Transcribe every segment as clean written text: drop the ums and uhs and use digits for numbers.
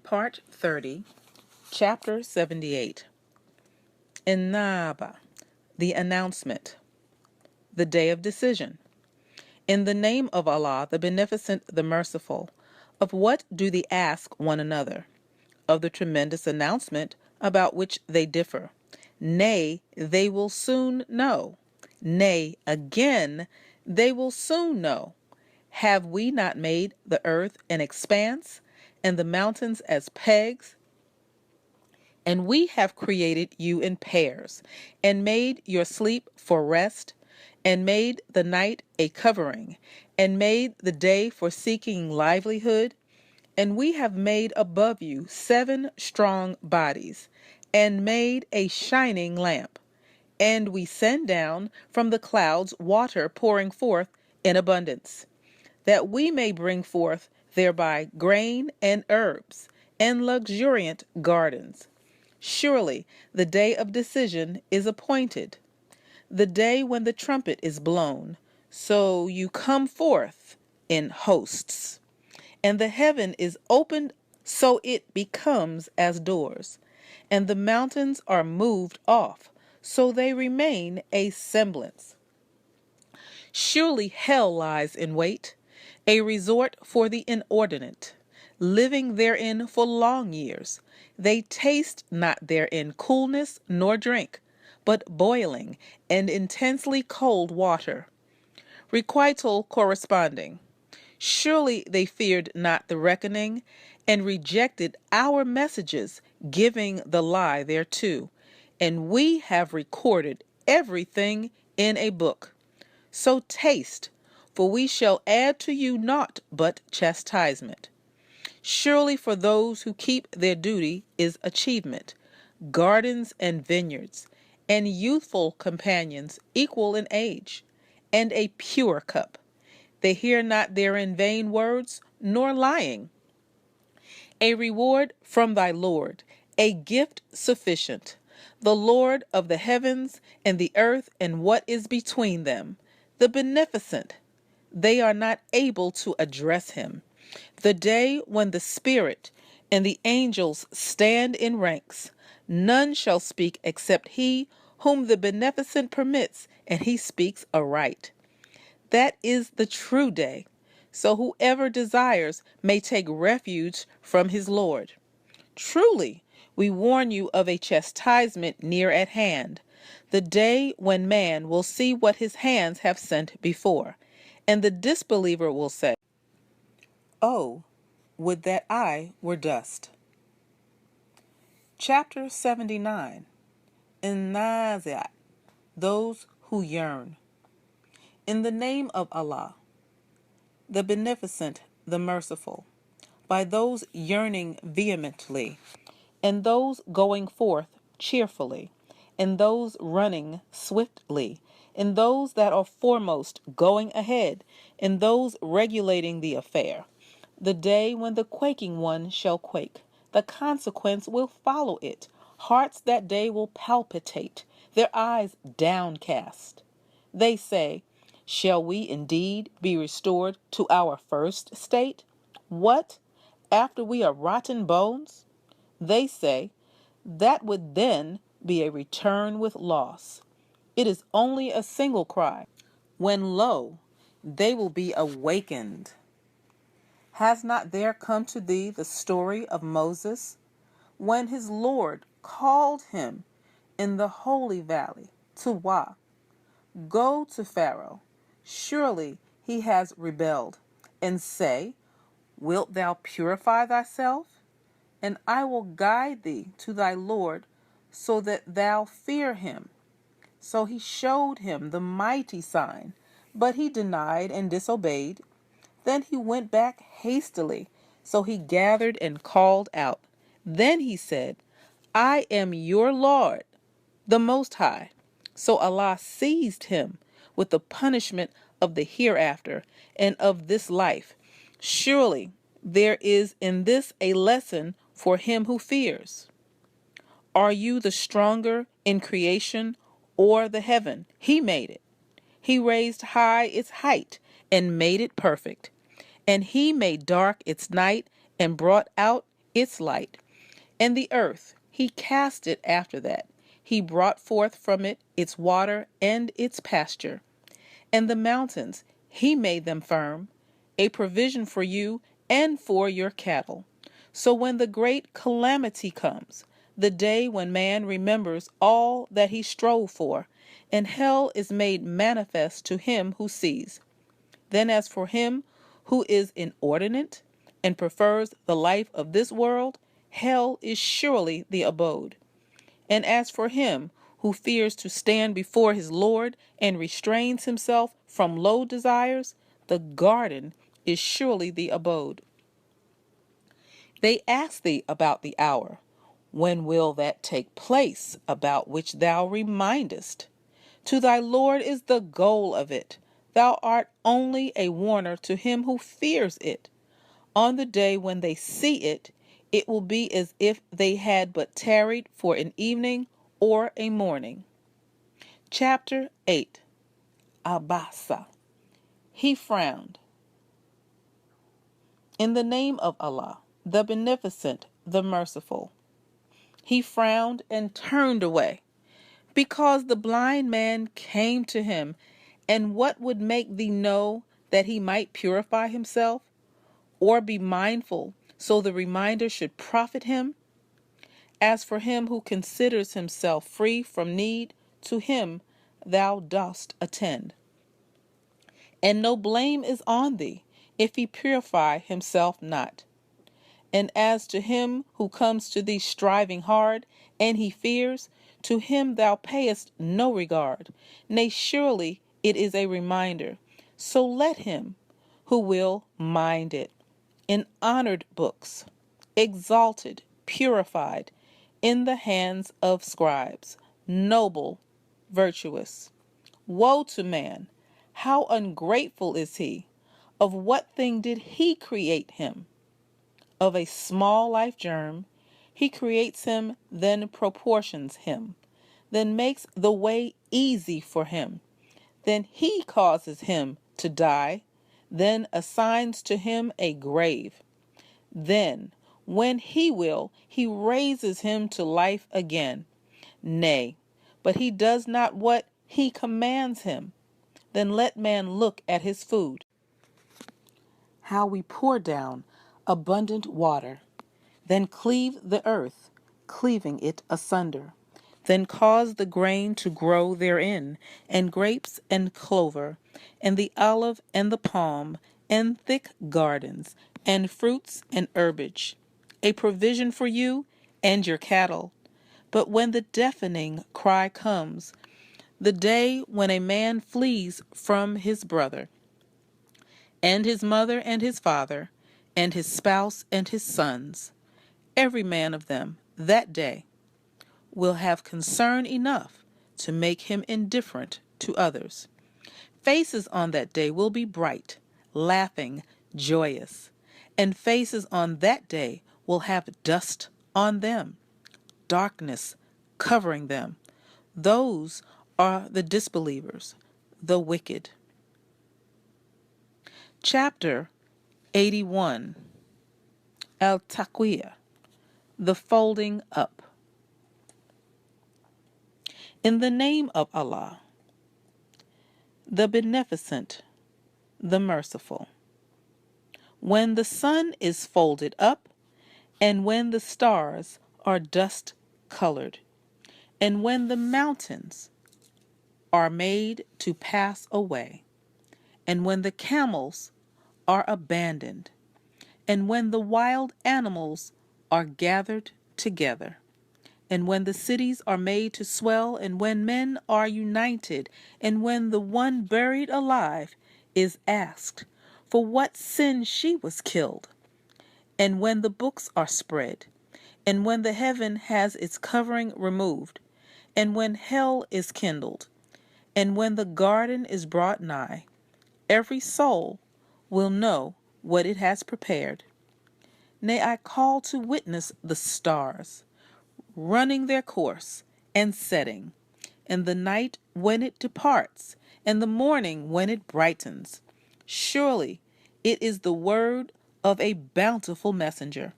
Part 30, Chapter 78. Inaba, the announcement, the day of decision. In the name of Allah, the Beneficent, the Merciful, of what do they ask one another? Of the tremendous announcement about which they differ. Nay, they will soon know. Nay, again, they will soon know. Have we not made the earth an expanse, and the mountains as pegs? And we have created you in pairs, and made your sleep for rest, and made the night a covering, and made the day for seeking livelihood. And we have made above you 7 strong bodies, and made a shining lamp. And we send down from the clouds water pouring forth in abundance, that we may bring forth thereby grain and herbs, and luxuriant gardens. Surely the day of decision is appointed, the day when the trumpet is blown. So you come forth in hosts, and the heaven is opened, so it becomes as doors, and the mountains are moved off, so they remain a semblance. Surely hell lies in wait, a resort for the inordinate, living therein for long years. They taste not therein coolness nor drink, but boiling and intensely cold water. Requital corresponding. Surely they feared not the reckoning, and rejected our messages, giving the lie thereto. And we have recorded everything in a book. So taste, for we shall add to you naught but chastisement. Surely for those who keep their duty is achievement, gardens and vineyards, and youthful companions equal in age, and a pure cup. They hear not therein vain words, nor lying. A reward from thy Lord, a gift sufficient, the Lord of the heavens and the earth and what is between them, the Beneficent. They are not able to address him. The day when the Spirit and the angels stand in ranks, none shall speak except he whom the Beneficent permits, and he speaks aright. That is the true day. So whoever desires may take refuge from his Lord. Truly, we warn you of a chastisement near at hand, the day when man will see what his hands have sent before, and the disbeliever will say, "Oh, would that I were dust." Chapter 79. Naziat, those who yearn. In the name of Allah, the Beneficent, the Merciful, by those yearning vehemently, and those going forth cheerfully, and those running swiftly, and those that are foremost going ahead, and those regulating the affair. The day when the quaking one shall quake, the consequence will follow it. Hearts that day will palpitate, their eyes downcast. They say, shall we indeed be restored to our first state? What? After we are rotten bones? They say, that would then be a return with loss. It is only a single cry, when lo, they will be awakened. Has not there come to thee the story of Moses, when his Lord called him in the holy valley to Wa? Go to Pharaoh, surely he has rebelled, and say, wilt thou purify thyself? And I will guide thee to thy Lord, so that thou fear him. So he showed him the mighty sign, but he denied and disobeyed. Then he went back hastily, so he gathered and called out. Then he said, I am your Lord, the Most High. So Allah seized him with the punishment of the hereafter and of this life. Surely there is in this a lesson for him who fears. Are you the stronger in creation or the heaven? He made it. He raised high its height and made it perfect. And he made dark its night and brought out its light. And the earth he cast it after that. He brought forth from it its water and its pasture. And the mountains he made them firm, a provision for you and for your cattle. So when the great calamity comes, the day when man remembers all that he strove for, and hell is made manifest to him who sees, then as for him who is inordinate and prefers the life of this world, hell is surely the abode. And as for him who fears to stand before his Lord and restrains himself from low desires, the garden is surely the abode. They ask thee about the hour. When will that take place about which thou remindest? To thy Lord is the goal of it. Thou art only a warner to him who fears it. On the day when they see it, it will be as if they had but tarried for an evening or a morning. Chapter 8. Abasa. He frowned. In the name of Allah, the Beneficent, the Merciful. He frowned and turned away, because the blind man came to him, and what would make thee know that he might purify himself, or be mindful, so the reminder should profit him? As for him who considers himself free from need, to him thou dost attend. And no blame is on thee, if he purify himself not. And as to him who comes to thee striving hard, and he fears, to him thou payest no regard. Nay, surely it is a reminder. So let him who will mind it. In honored books, exalted, purified, in the hands of scribes, noble, virtuous. Woe to man! How ungrateful is he! Of what thing did he create him? Of a small life germ, he creates him, then proportions him, then makes the way easy for him. Then he causes him to die, then assigns to him a grave. Then, when he will, he raises him to life again. Nay, but he does not what he commands him. Then let man look at his food. How we pour down abundant water, then cleave the earth, cleaving it asunder, then cause the grain to grow therein, and grapes and clover, and the olive and the palm, and thick gardens, and fruits and herbage, a provision for you and your cattle. But when the deafening cry comes, the day when a man flees from his brother, and his mother and his father, and his spouse and his sons, every man of them that day will have concern enough to make him indifferent to others. Faces on that day will be bright, laughing, joyous, and faces on that day will have dust on them, darkness covering them. Those are the disbelievers, the wicked. Chapter 81. Al-Taqiyah, the folding up. In the name of Allah, the Beneficent, the Merciful. When the sun is folded up, and when the stars are dust-colored, and when the mountains are made to pass away, and when the camels are abandoned, and when the wild animals are gathered together, and when the cities are made to swell, and when men are united, and when the one buried alive is asked for what sin she was killed, and when the books are spread, and when the heaven has its covering removed, and when hell is kindled, and when the garden is brought nigh, every soul will know what it has prepared. Nay, I call to witness the stars, running their course and setting, and the night when it departs, and the morning when it brightens. Surely it is the word of a bountiful messenger.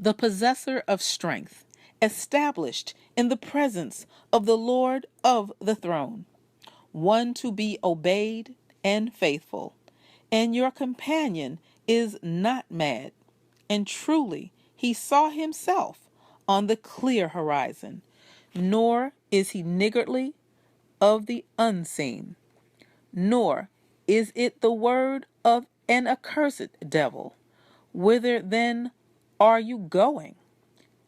the possessor of strength, established in the presence of the Lord of the throne, one to be obeyed and faithful. And your companion is not mad, and truly he saw himself on the clear horizon, nor is he niggardly of the unseen, nor is it the word of an accursed devil. Whither then are you going?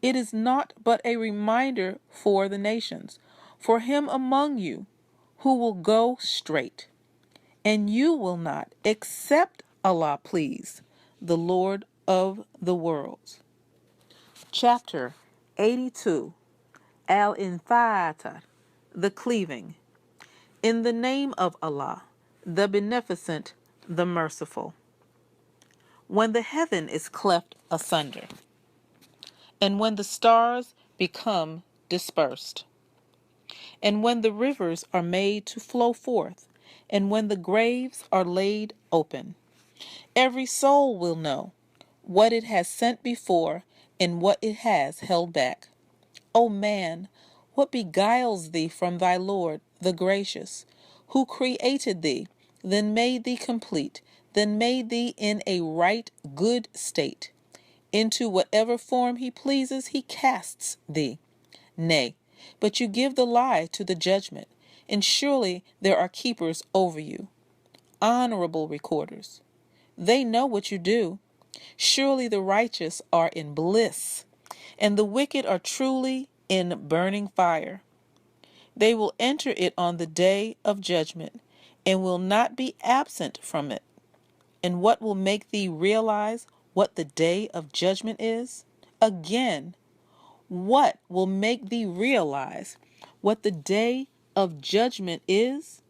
It is not but a reminder for the nations, for him among you who will go straight. And you will not, except Allah please, the Lord of the worlds. Chapter 82, Al-Intitled, the cleaving. In the name of Allah, the Beneficent, the Merciful. When the heaven is cleft asunder, and when the stars become dispersed, and when the rivers are made to flow forth, and when the graves are laid open, every soul will know what it has sent before and what it has held back. O man, what beguiles thee from thy Lord, the gracious, who created thee, then made thee complete, then made thee in a right good state. Into whatever form he pleases he casts thee. Nay, but you give the lie to the judgment, and surely there are keepers over you, honorable recorders. They know what you do. Surely the righteous are in bliss, and the wicked are truly in burning fire. They will enter it on the day of judgment, and will not be absent from it. And what will make thee realize what the day of judgment is? Again, what will make thee realize what the day of judgment is?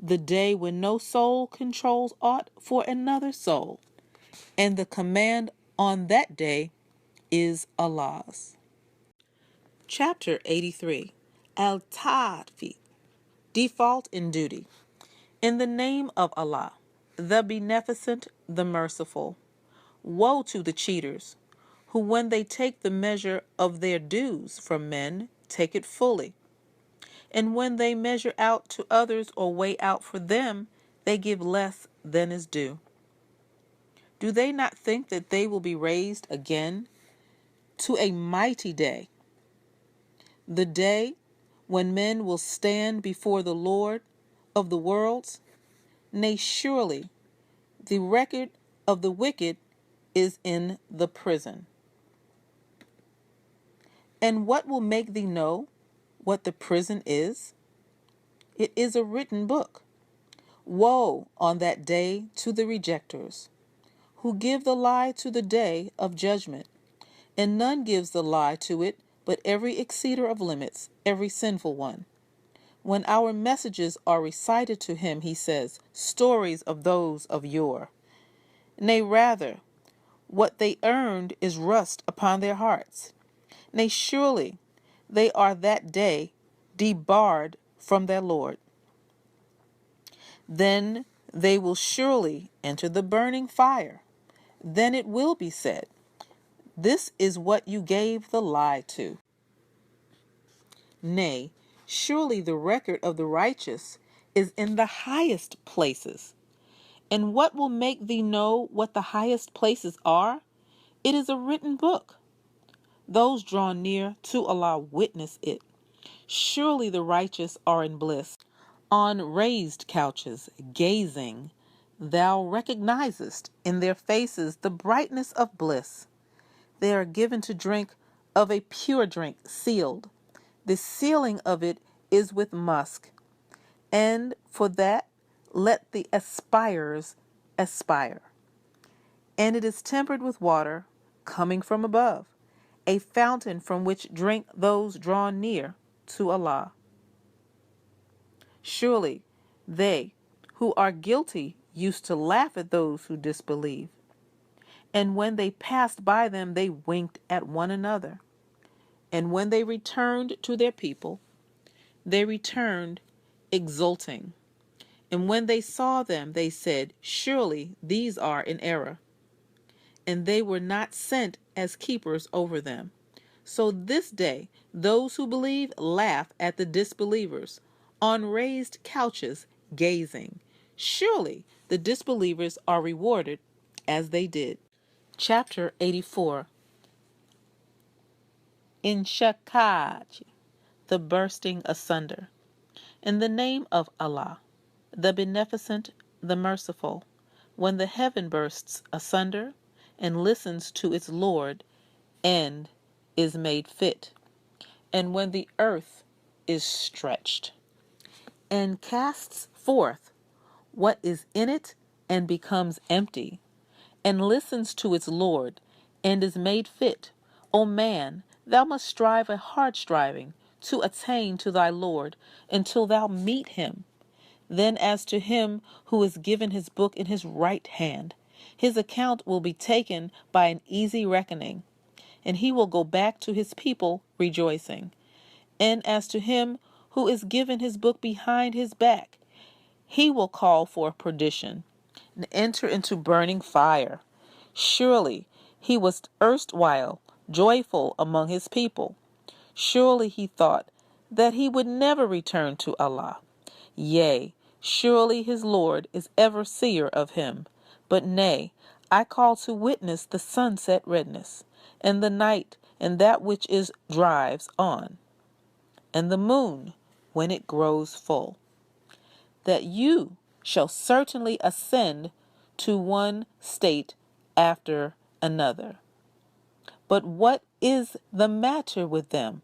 The day when no soul controls aught for another soul, and the command on that day is Allah's. Chapter 83, Al-Ta'fi, default in duty. In the name of Allah, the Beneficent, the Merciful. Woe to the cheaters, who when they take the measure of their dues from men, take it fully. And when they measure out to others or weigh out for them, they give less than is due. Do they not think that they will be raised again to a mighty day, the day when men will stand before the Lord of the worlds? Nay, surely the record of the wicked is in the prison. And what will make thee know what the prison is? It is a written book. Woe on that day to the rejectors, who give the lie to the day of judgment, and none gives the lie to it but every exceeder of limits, every sinful one. When our messages are recited to him, he says, stories of those of yore. Nay, rather, what they earned is rust upon their hearts. Nay, surely they are that day debarred from their Lord. Then they will surely enter the burning fire. Then it will be said, this is what you gave the lie to. Nay, surely the record of the righteous is in the highest places. And what will make thee know what the highest places are? It is a written book. Those drawn near to Allah witness it. Surely the righteous are in bliss. On raised couches, gazing, thou recognizest in their faces the brightness of bliss. They are given to drink of a pure drink, sealed. The sealing of it is with musk. And for that, let the aspirers aspire. And it is tempered with water coming from above, a fountain from which drink those drawn near to Allah. Surely they who are guilty used to laugh at those who disbelieve. And when they passed by them, they winked at one another. And when they returned to their people, they returned exulting. And when they saw them, they said, surely these are in error. And they were not sent as keepers over them. So this day, those who believe laugh at the disbelievers, on raised couches gazing. Surely the disbelievers are rewarded as they did. Chapter 84. In Shakaj, the bursting asunder. In the name of Allah, the Beneficent, the Merciful, when the heaven bursts asunder and listens to its Lord and is made fit, and when the earth is stretched and casts forth what is in it and becomes empty, and listens to its Lord and is made fit, O man, thou must strive a hard striving to attain to thy Lord until thou meet him. Then as to him who is given his book in his right hand, his account will be taken by an easy reckoning, and he will go back to his people rejoicing. And as to him who is given his book behind his back, he will call for perdition and enter into burning fire. Surely he was erstwhile joyful among his people. Surely he thought that he would never return to Allah. Yea, surely his Lord is ever seer of him. But nay, I call to witness the sunset redness, and the night, and that which is drives on, and the moon when it grows full, that you shall certainly ascend to one state after another. But what is the matter with them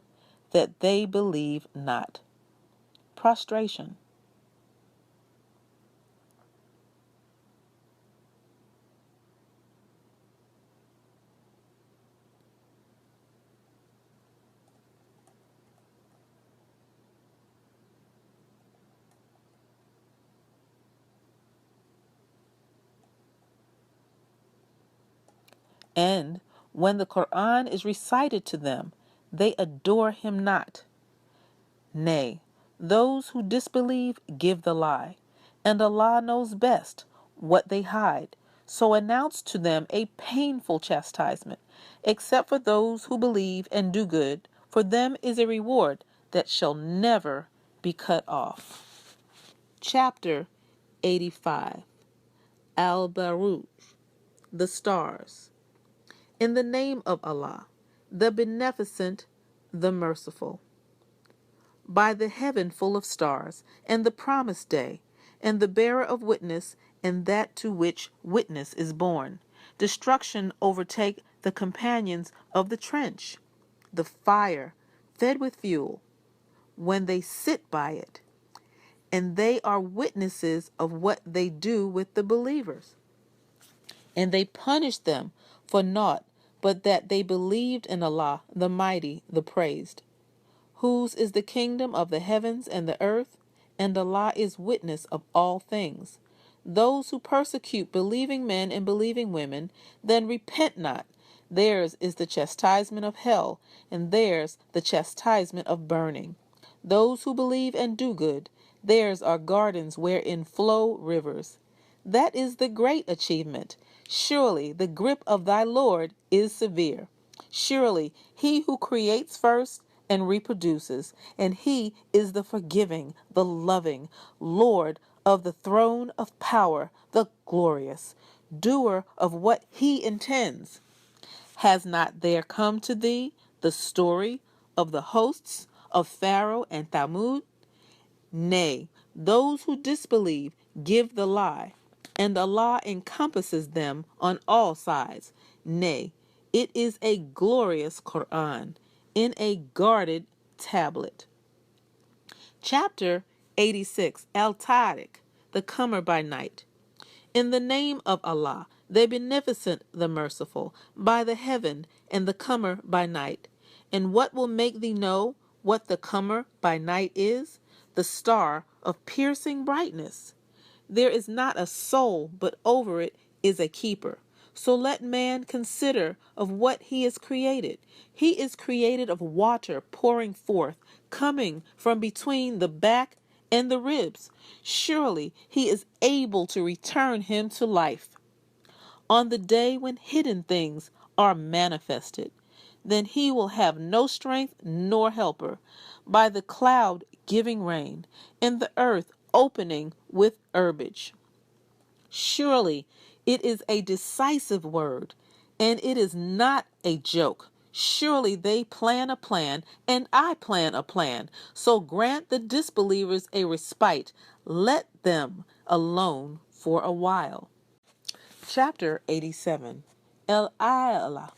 that they believe not? Prostration. And when the Qu'ran is recited to them, they adore him not. Nay, those who disbelieve give the lie, and Allah knows best what they hide. So announce to them a painful chastisement, except for those who believe and do good. For them is a reward that shall never be cut off. Chapter 85. Baruch, the stars. In the name of Allah, the Beneficent, the Merciful. By the heaven full of stars, and the promised day, and the bearer of witness, and that to which witness is borne, destruction overtake the companions of the trench, the fire fed with fuel, when they sit by it, and they are witnesses of what they do with the believers. And they punish them for naught but that they believed in Allah, the Mighty, the Praised, whose is the kingdom of the heavens and the earth, and Allah is witness of all things. Those who persecute believing men and believing women, then repent not. Theirs is the chastisement of hell, and theirs the chastisement of burning. Those who believe and do good, theirs are gardens wherein flow rivers. That is the great achievement. Surely the grip of thy Lord is severe. Surely he who creates first and reproduces, and he is the forgiving, the loving, Lord of the throne of power, the glorious, doer of what he intends. Has not there come to thee the story of the hosts of Pharaoh and Thamud? Nay, those who disbelieve give the lie, and Allah encompasses them on all sides. Nay, it is a glorious Qu'ran in a guarded tablet. Chapter 86. Al-Tariq, the comer by night. In the name of Allah, the Beneficent, the Merciful, by the heaven and the comer by night. And what will make thee know what the comer by night is? The star of piercing brightness. There is not a soul, but over it is a keeper. So let man consider of what he is created. He is created of water pouring forth, coming from between the back and the ribs. Surely he is able to return him to life. On the day when hidden things are manifested. Then he will have no strength nor helper, by the cloud giving rain, and the earth opening with herbage. Surely it is a decisive word, and it is not a joke. Surely they plan a plan, and I plan a plan. So grant the disbelievers a respite. Let them alone for a while. Chapter 87. Ayala,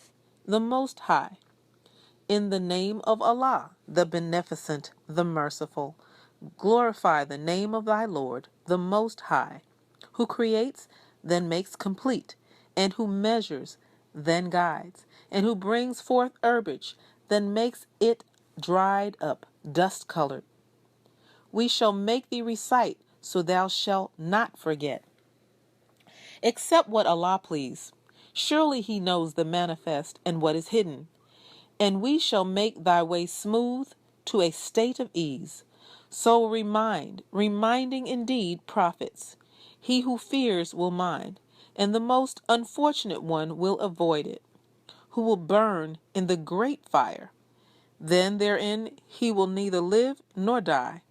the Most High. In the name of Allah, the Beneficent, the Merciful, glorify the name of thy Lord, the Most High, who creates, then makes complete, and who measures, then guides, and who brings forth herbage, then makes it dried up, dust-colored. We shall make thee recite, so thou shalt not forget. Accept what Allah please. Surely he knows the manifest and what is hidden. And we shall make thy way smooth to a state of ease. So reminding indeed profits. He who fears will mind, and the most unfortunate one will avoid it, who will burn in the great fire. Then therein he will neither live nor die.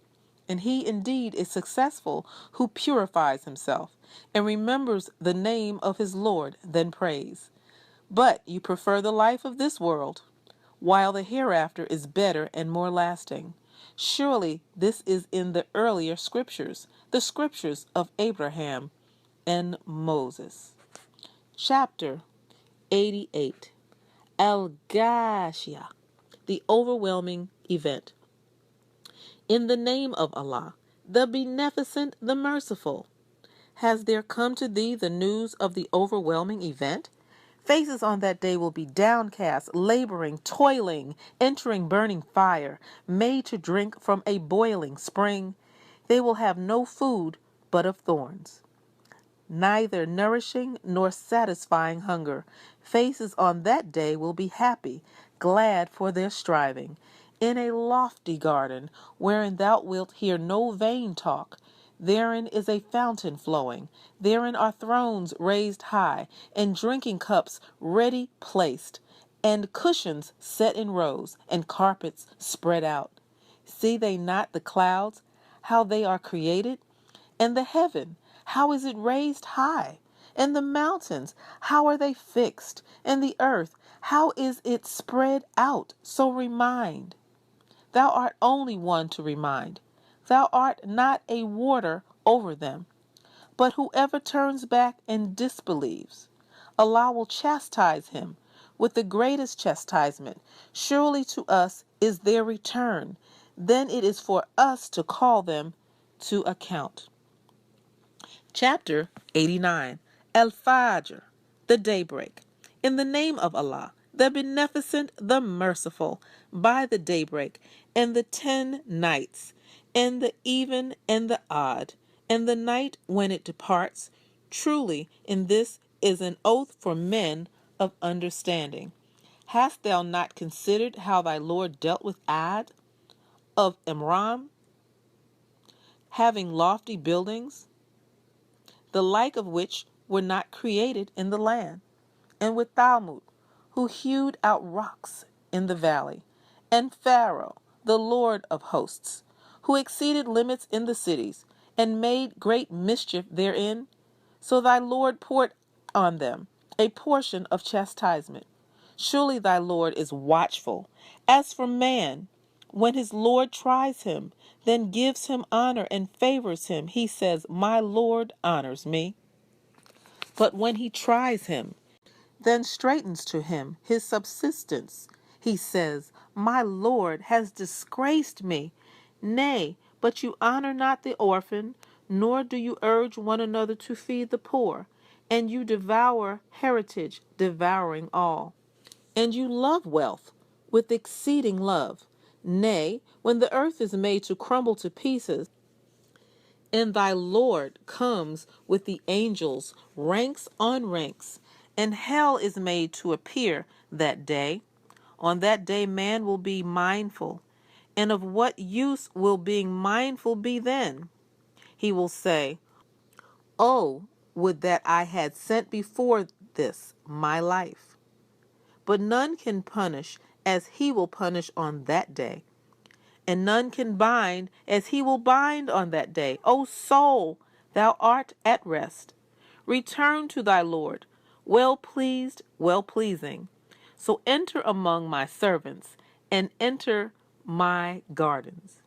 And he indeed is successful who purifies himself and remembers the name of his Lord, then prays. But you prefer the life of this world, while the hereafter is better and more lasting. Surely this is in the earlier scriptures, the scriptures of Abraham and Moses. Chapter 88. Al-Ghashiyah, the overwhelming event. In the name of Allah, the Beneficent, the Merciful. Has there come to thee the news of the overwhelming event? Faces on that day will be downcast, laboring, toiling, entering burning fire, made to drink from a boiling spring. They will have no food but of thorns, neither nourishing nor satisfying hunger. Faces on that day will be happy, glad for their striving, in a lofty garden, wherein thou wilt hear no vain talk. Therein is a fountain flowing, therein are thrones raised high, and drinking cups ready placed, and cushions set in rows, and carpets spread out. See they not the clouds, how they are created? And the heaven, how is it raised high? And the mountains, how are they fixed? And the earth, how is it spread out? So remind. Thou art only one to remind. Thou art not a warder over them. But whoever turns back and disbelieves, Allah will chastise him with the greatest chastisement. Surely to us is their return. Then it is for us to call them to account. Chapter 89. Al-Fajr, the Daybreak. In the name of Allah, the Beneficent, the Merciful, by the daybreak, and the 10 nights, and the even and the odd, and the night when it departs. Truly, in this is an oath for men of understanding. Hast thou not considered how thy Lord dealt with Ad of Imram, having lofty buildings, the like of which were not created in the land, and with Thalmud, who hewed out rocks in the valley, and Pharaoh, the Lord of hosts, who exceeded limits in the cities, and made great mischief therein? So thy Lord poured on them a portion of chastisement. Surely thy Lord is watchful. As for man, when his Lord tries him, then gives him honor and favors him, he says, My Lord honors me. But when he tries him, then straightens to him his subsistence, he says, My Lord has disgraced me. Nay, but you honor not the orphan, nor do you urge one another to feed the poor, and you devour heritage, devouring all. And you love wealth with exceeding love. Nay, when the earth is made to crumble to pieces, and thy Lord comes with the angels, ranks on ranks, and hell is made to appear that day. On that day man will be mindful. And of what use will being mindful be then? He will say, Oh, would that I had sent before this my life, but none can punish as he will punish on that day, and none can bind as he will bind on that day. O soul, thou art at rest. Return to thy Lord, well pleased, well pleasing. So enter among my servants, and enter my gardens.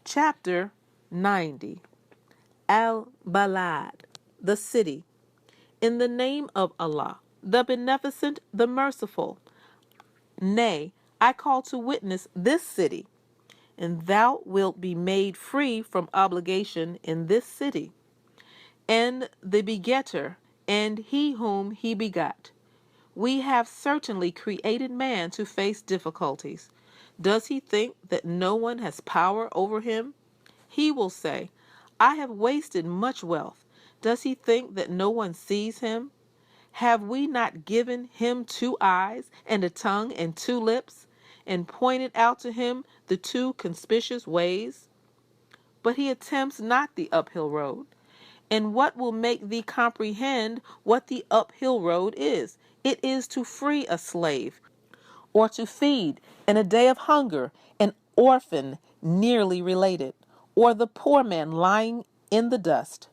Chapter 90. Balad, the city. In the name of Allah, the Beneficent, the Merciful. Nay, I call to witness this city, and thou wilt be made free from obligation in this city, and the begetter, and he whom he begot. We have certainly created man to face difficulties. Does he think that no one has power over him? He will say, I have wasted much wealth. Does he think that no one sees him? Have we not given him 2 eyes and a tongue and 2 lips, and pointed out to him the 2 conspicuous ways? But he attempts not the uphill road. And what will make thee comprehend what the uphill road is? It is to free a slave, or to feed in a day of hunger an orphan nearly related, or the poor man lying in the dust.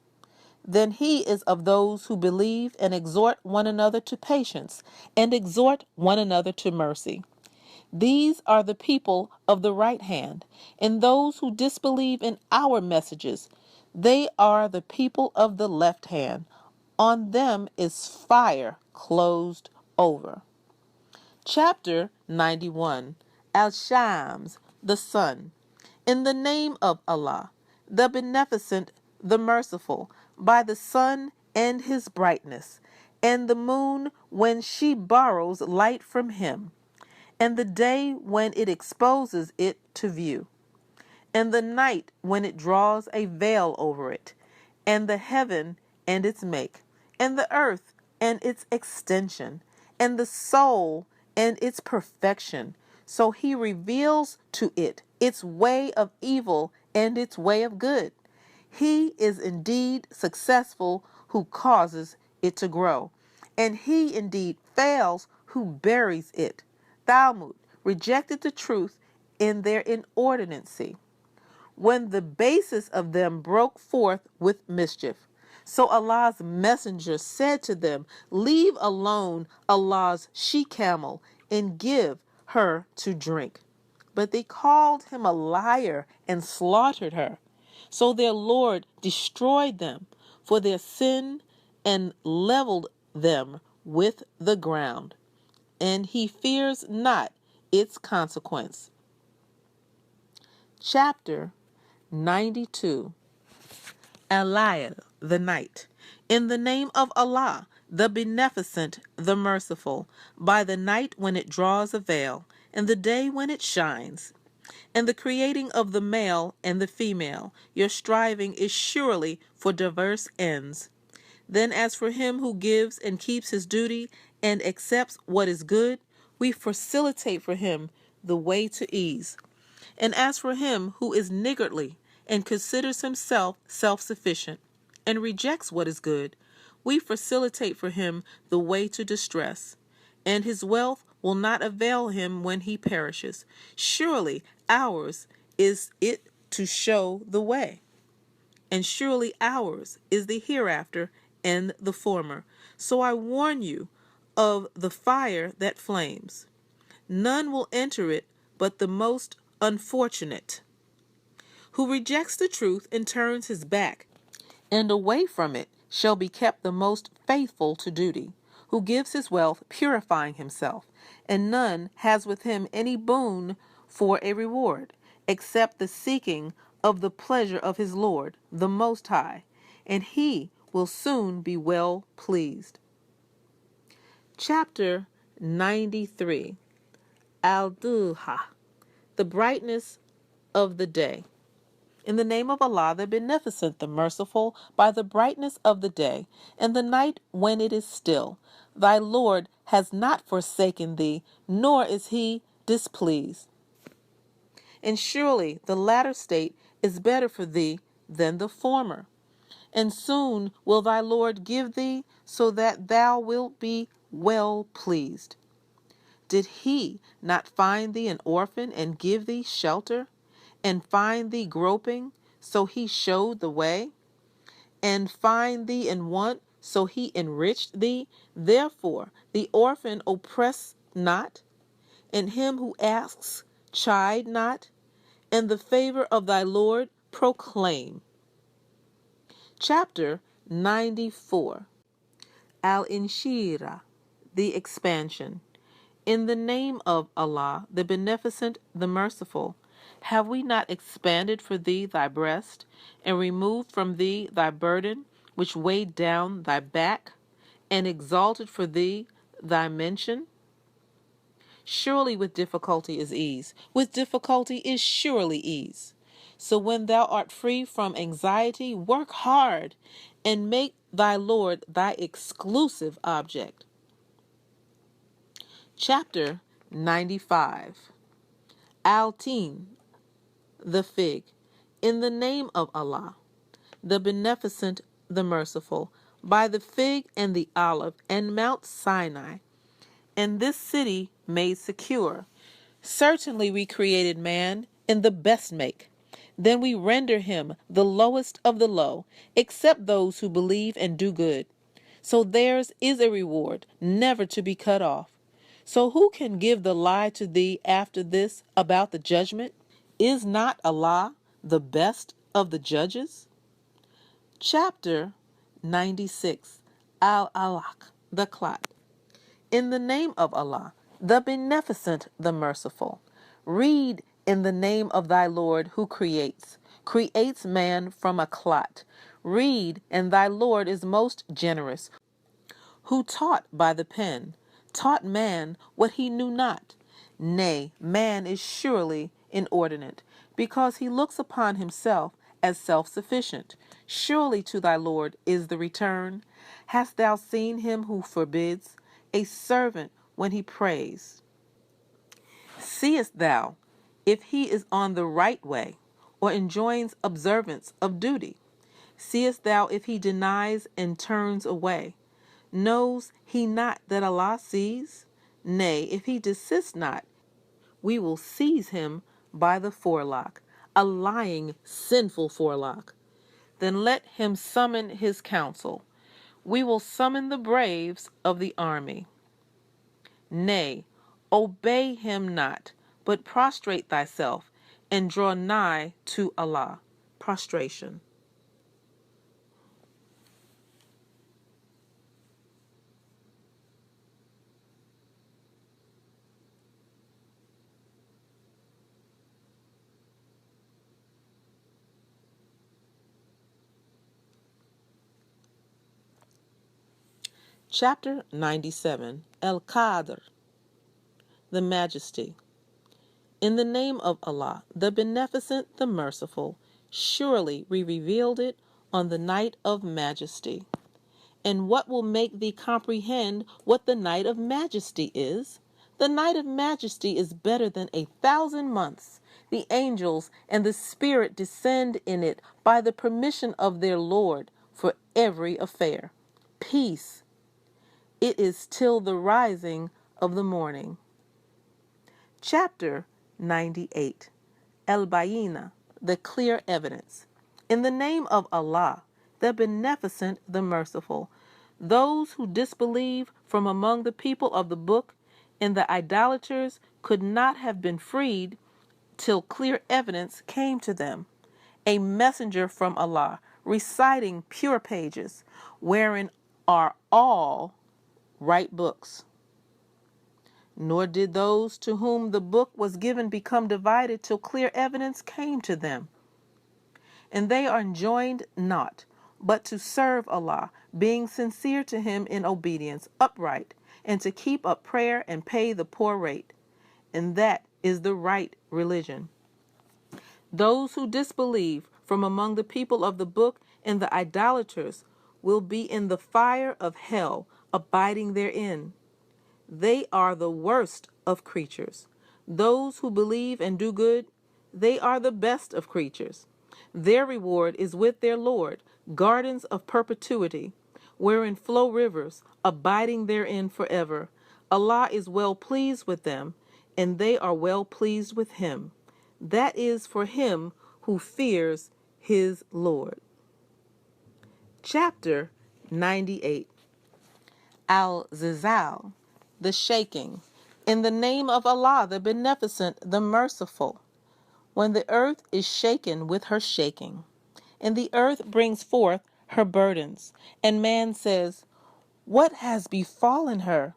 Then he is of those who believe and exhort one another to patience, and exhort one another to mercy. These are the people of the right hand, and those who disbelieve in our messages, they are the people of the left hand. On them is fire closed over. Chapter 91. Al-Shams, the sun. In the name of Allah, the Beneficent, the Merciful, by the sun and his brightness, and the moon when she borrows light from him, and the day when it exposes it to view, and the night when it draws a veil over it, and the heaven and its make, and the earth and its extension, and the soul and its perfection. So he reveals to it its way of evil and its way of good. He is indeed successful who causes it to grow, and he indeed fails who buries it. Thalmud rejected the truth in their inordinacy, when the basis of them broke forth with mischief. So Allah's messenger said to them, leave alone Allah's she-camel and give her to drink. But they called him a liar and slaughtered her. So their Lord destroyed them for their sin and leveled them with the ground, and he fears not its consequence. Chapter 92. Ayala, the night. In the name of Allah, the Beneficent, the Merciful, by the night when it draws a veil, and the day when it shines, and the creating of the male and the female, your striving is surely for diverse ends. Then as for him who gives and keeps his duty and accepts what is good, we facilitate for him the way to ease. And as for him who is niggardly and considers himself self-sufficient and rejects what is good, we facilitate for him the way to distress, and his wealth will not avail him when he perishes. Surely ours is it to show the way, and surely ours is the hereafter and the former. So I warn you of the fire that flames. None will enter it but the most unfortunate, who rejects the truth and turns his back, and away from it shall be kept the most faithful to duty, who gives his wealth purifying himself, and none has with him any boon for a reward, except the seeking of the pleasure of his Lord, the Most High, and he will soon be well pleased. Chapter 93. Al-Duha, the brightness of the day. In the name of Allah, the Beneficent, the Merciful, by the brightness of the day, and the night when it is still. Thy Lord has not forsaken thee, nor is he displeased. And surely the latter state is better for thee than the former. And soon will thy Lord give thee, so that thou wilt be well pleased. Did he not find thee an orphan and give thee shelter, and find thee groping, so he showed the way, and find thee in want, so he enriched thee? Therefore the orphan oppress not, and him who asks chide not, and the favor of thy Lord proclaim. Chapter 94. Al-Inshira, the expansion. In the name of Allah, the Beneficent, the Merciful, have we not expanded for thee thy breast, and removed from thee thy burden, which weighed down thy back, and exalted for thee thy mention? Surely with difficulty is ease. With difficulty is surely ease. So when thou art free from anxiety, work hard, and make thy Lord thy exclusive object. Chapter 95. Al-Tin, the fig. In the name of Allah, the Beneficent, the Merciful, by the fig and the olive and Mount Sinai, and this city made secure. Certainly we created man in the best make. Then we render him the lowest of the low, except those who believe and do good. So theirs is a reward, never to be cut off. So who can give the lie to thee after this about the judgment? Is not Allah the best of the judges? Chapter 96. Al-Alaq, the clot. In the name of Allah, the Beneficent, the Merciful. Read in the name of thy Lord who creates man from a clot. Read, and thy Lord is most generous, who taught by the pen, taught man what he knew not. Nay, man is surely inordinate, because he looks upon himself as self-sufficient. Surely to thy Lord is the return. Hast thou seen him who forbids a servant when he prays? Seest thou if he is on the right way, or enjoins observance of duty? Seest thou if he denies and turns away? Knows he not that Allah sees? Nay, if he desists not, we will seize him by the forelock, a lying, sinful forelock. Then let him summon his council. We will summon the braves of the army. Nay, obey him not, but prostrate thyself, and draw nigh to Allah. Prostration. Chapter 97. Al-Qaeda, the Majesty. In the name of Allah, the Beneficent, the Merciful, surely we revealed it on the night of Majesty. And what will make thee comprehend what the night of Majesty is? The night of Majesty is better than 1,000 months. The angels and the Spirit descend in it by the permission of their Lord for every affair. Peace. It is till the rising of the morning. Chapter 98. Al-Bayina, the clear evidence. In the name of Allah, the Beneficent, the Merciful, those who disbelieve from among the people of the book and the idolaters could not have been freed till clear evidence came to them. A messenger from Allah, reciting pure pages, wherein are all right books. Nor did those to whom the book was given become divided till clear evidence came to them. And they are enjoined not, but to serve Allah, being sincere to him in obedience, upright, and to keep up prayer and pay the poor rate. And that is the right religion. Those who disbelieve from among the people of the book and the idolaters will be in the fire of hell, abiding therein. They are the worst of creatures. Those who believe and do good, they are the best of creatures. Their reward is with their Lord, gardens of perpetuity, wherein flow rivers, abiding therein forever. Allah is well pleased with them, and they are well pleased with him. That is for him who fears his Lord. Chapter 98. Al-Zilzal, the shaking. In the name of Allah, the Beneficent, the Merciful. When the earth is shaken with her shaking, and the earth brings forth her burdens, and man says, "What has befallen her?"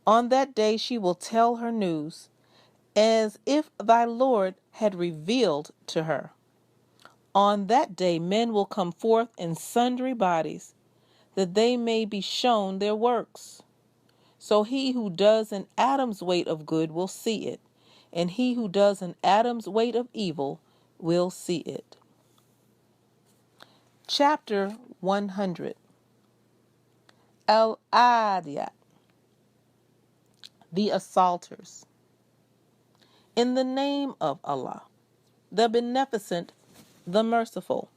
On that day she will tell her news, as if thy Lord had revealed to her. On that day men will come forth in sundry bodies, that they may be shown their works. So he who does an atom's weight of good will see it, and he who does an atom's weight of evil will see it. Chapter 100. Al-Ariat, the assaulters. In the name of Allah, the Beneficent, the Merciful,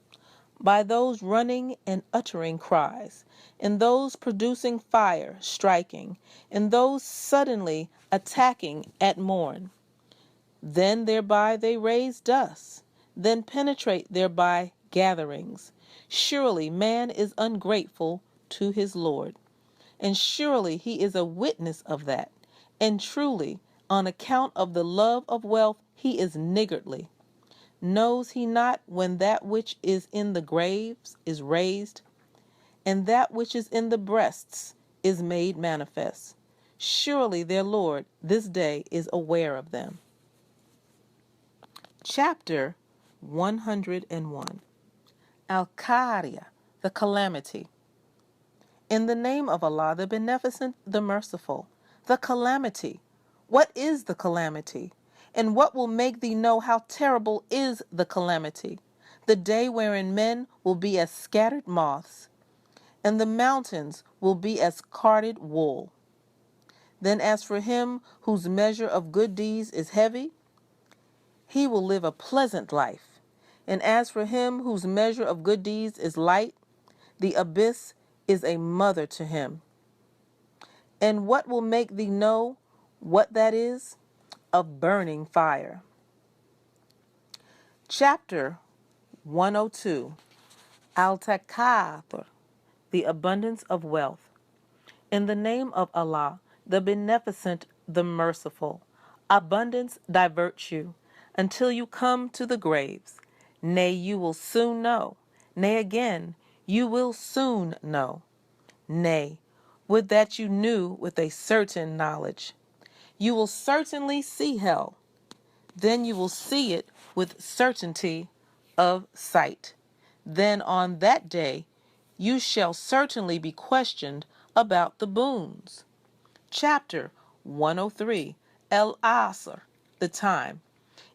by those running and uttering cries, and those producing fire, striking, and those suddenly attacking at morn. Then thereby they raise dust, then penetrate thereby gatherings. Surely man is ungrateful to his Lord, and surely he is a witness of that, and truly, on account of the love of wealth, he is niggardly. Knows he not when that which is in the graves is raised, and that which is in the breasts is made manifest? Surely their Lord this day is aware of them. Chapter 101. Alcaria, the Calamity. In the name of Allah, the Beneficent, the Merciful. The Calamity. What is the calamity? And what will make thee know how terrible is the calamity? The day wherein men will be as scattered moths, and the mountains will be as carded wool. Then as for him whose measure of good deeds is heavy, he will live a pleasant life. And as for him whose measure of good deeds is light, the abyss is a mother to him. And what will make thee know what that is? Of burning fire. Chapter 102. Al-Takathur, the abundance of wealth. In the name of Allah, the Beneficent, the Merciful. Abundance divert you, until you come to the graves. Nay, you will soon know. Nay, again, you will soon know. Nay, would that you knew with a certain knowledge. You will certainly see hell. Then you will see it with certainty of sight. Then on that day you shall certainly be questioned about the boons. Chapter 103. El-Asr, the time.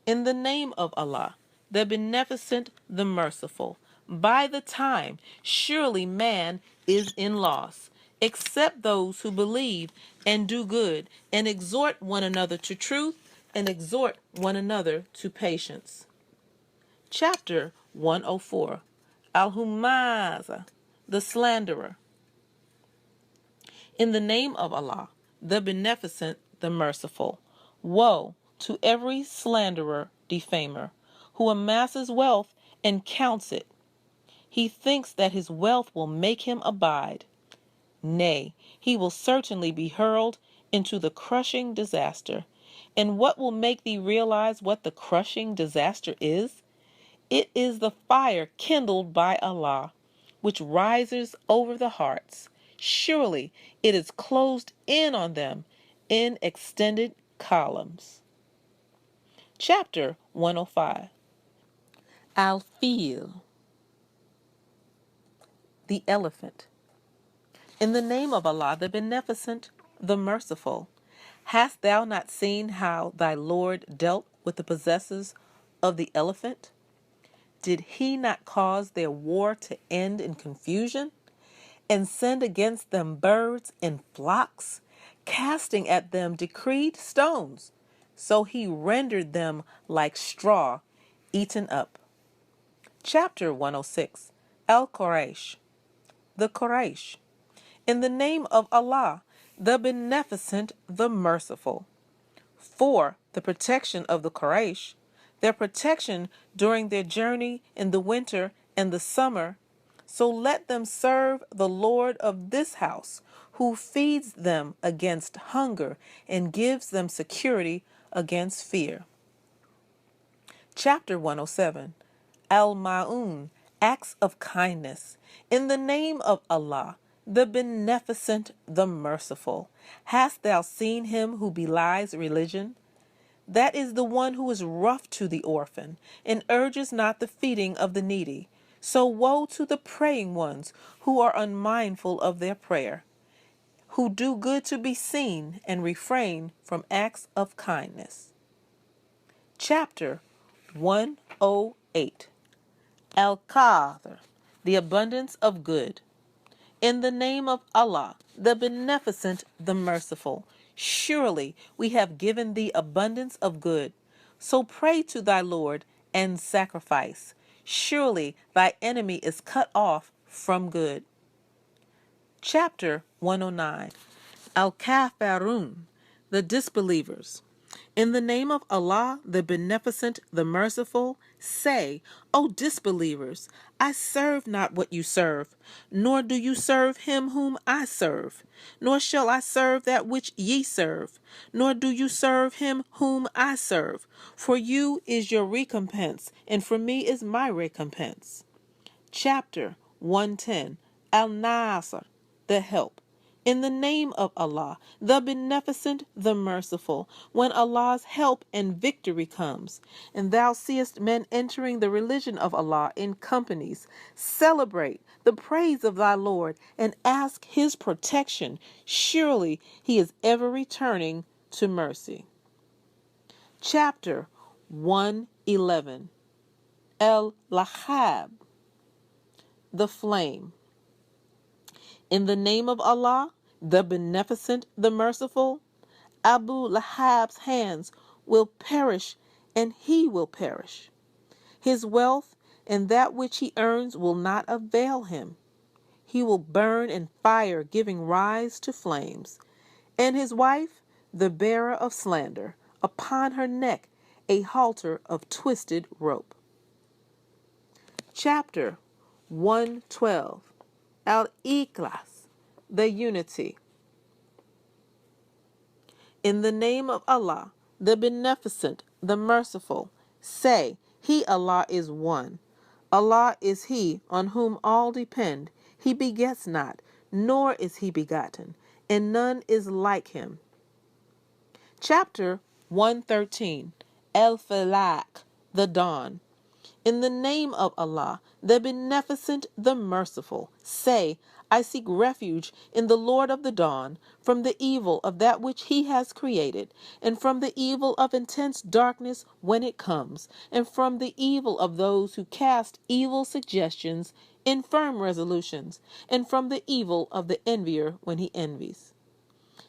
In the name of Allah, the Beneficent, the Merciful. By the time, surely man is in loss, except those who believe and do good, and exhort one another to truth, and exhort one another to patience. Chapter 104. Al-Humaza, the Slanderer. In the name of Allah, the Beneficent, the Merciful. Woe to every slanderer, defamer, who amasses wealth and counts it. He thinks that his wealth will make him abide. Nay, he will certainly be hurled into the crushing disaster. And what will make thee realize what the crushing disaster is? It is the fire kindled by Allah, which rises over the hearts. Surely it is closed in on them in extended columns. Chapter 105. Al-Fil, the elephant. In the name of Allah, the Beneficent, the Merciful. Hast thou not seen how thy Lord dealt with the possessors of the elephant? Did he not cause their war to end in confusion, and send against them birds in flocks, casting at them decreed stones? So he rendered them like straw eaten up. Chapter 106. Al-Quraysh, the Quraysh. In the name of Allah, the Beneficent, the Merciful. For the protection of the Quraysh, their protection during their journey in the winter and the summer. So let them serve the Lord of this house, who feeds them against hunger and gives them security against fear. Chapter 107. Al-Ma'un, Acts of Kindness. In the name of Allah, the Beneficent, the Merciful. Hast thou seen him who belies religion? That is the one who is rough to the orphan, and urges not the feeding of the needy. So woe to the praying ones who are unmindful of their prayer, who do good to be seen and refrain from acts of kindness. Chapter 108. Al-Qaeda, the abundance of good. In the name of Allah, the Beneficent, the Merciful. Surely we have given thee abundance of good. So pray to thy Lord and sacrifice. Surely thy enemy is cut off from good. Chapter 109. Al-Kafirun, the Disbelievers. In the name of Allah, the Beneficent, the Merciful, say, O disbelievers, I serve not what you serve, nor do you serve him whom I serve, nor shall I serve that which ye serve, nor do you serve him whom I serve. For you is your recompense, and for me is my recompense. Chapter 110. Al-Nasr, the help. In the name of Allah, the Beneficent, the Merciful, when Allah's help and victory comes, and thou seest men entering the religion of Allah in companies, celebrate the praise of thy Lord and ask his protection. Surely he is ever returning to mercy. Chapter 111. El-Lahab, the flame. In the name of Allah, the Beneficent, the Merciful, Abu Lahab's hands will perish, and he will perish. His wealth and that which he earns will not avail him. He will burn in fire, giving rise to flames. And his wife, the bearer of slander, upon her neck a halter of twisted rope. Chapter 112. Al-Ikhlas, the unity. In the name of Allah, the Beneficent, the Merciful, say, He, Allah, is one. Allah is He on whom all depend. He begets not, nor is He begotten, and none is like Him. Chapter 113. El-Falaq, the dawn. In the name of Allah, the Beneficent, the Merciful, say, I seek refuge in the Lord of the dawn, from the evil of that which He has created, and from the evil of intense darkness when it comes, and from the evil of those who cast evil suggestions, infirm resolutions, and from the evil of the envier when he envies.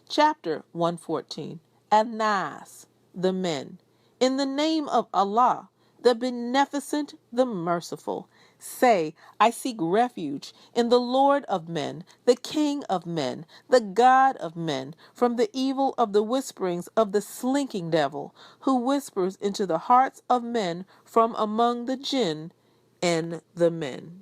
Chapter 114. An-Nas, the men. In the name of Allah, the Beneficent, the Merciful, say, I seek refuge in the Lord of men, the King of men, the God of men, from the evil of the whisperings of the slinking devil, who whispers into the hearts of men from among the jinn and the men.